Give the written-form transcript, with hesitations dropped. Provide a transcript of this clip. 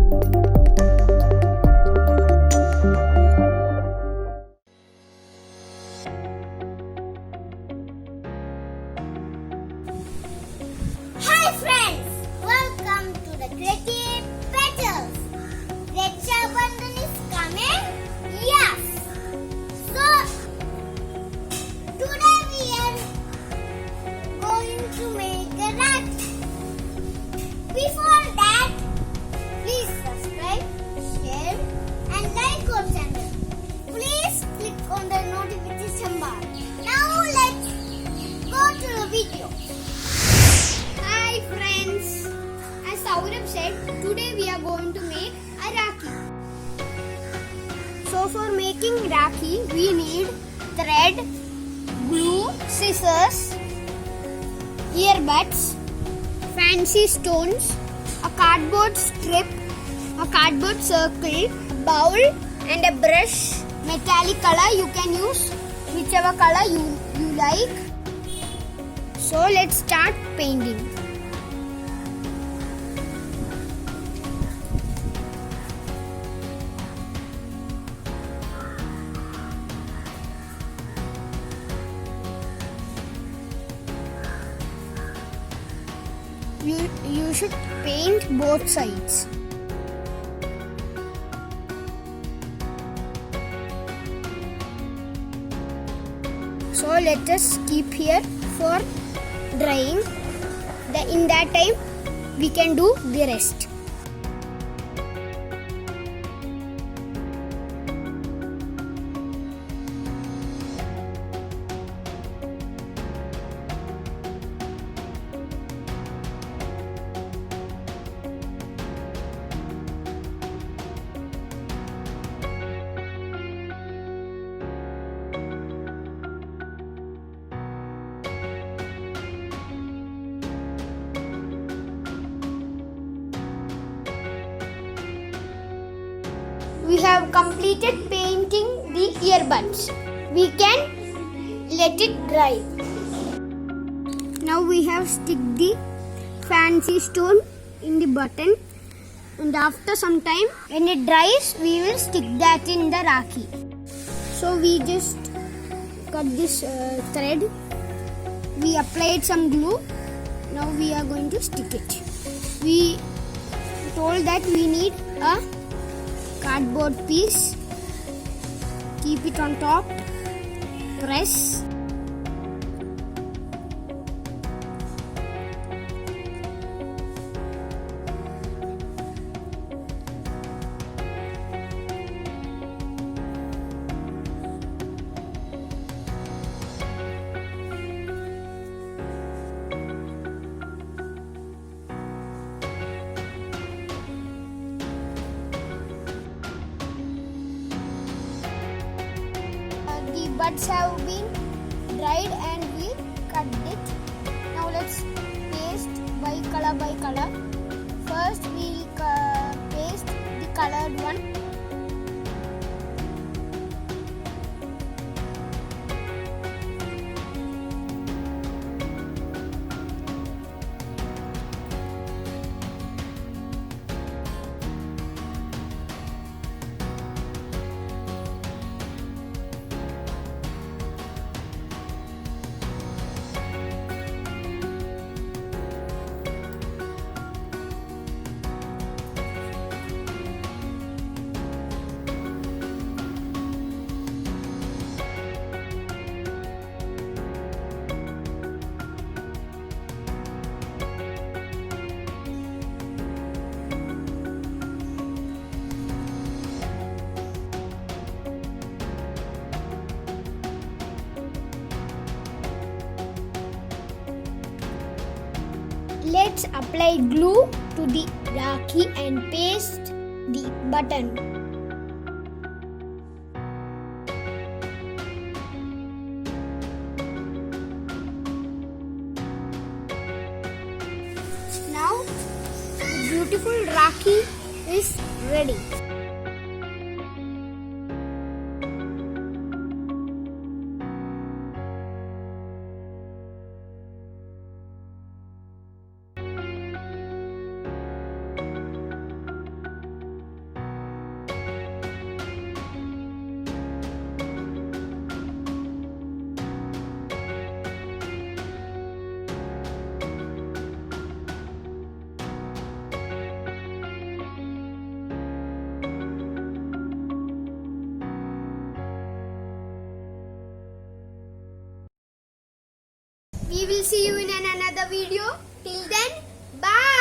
Hi friends, welcome to the creative Petals. Raksha Bandhan is coming? Yes. So today we are going to make a Rakhi. Before that, please subscribe, share and like our channel. Please click on the notification bar. Now let's go to the video. Hi friends, as Abhiram said, today we are going to make a Rakhi. So for making Rakhi, we need thread, glue, scissors, earbuds, fancy stones, a cardboard strip, a cardboard circle, a bowl and a brush. Metallic color, you can use whichever color you like. So let's start painting. You should paint both sides. So let us keep here for drying. In that time we can do the rest. We have completed painting the earbuds. We can let it dry. Now we have stick the fancy stone in the button, and after some time when it dries we will stick that in the Rakhi. So we just cut this thread. We applied some glue. Now we are going to stick it. We told that we need a cardboard piece. Keep it on top. Press. The buds have been dried and we cut it. Now let's paste by color. First we will paste the colored one. Let's apply glue to the Rakhi and paste the button. Now the beautiful Rakhi is ready. We will see you in another video. Till then, bye.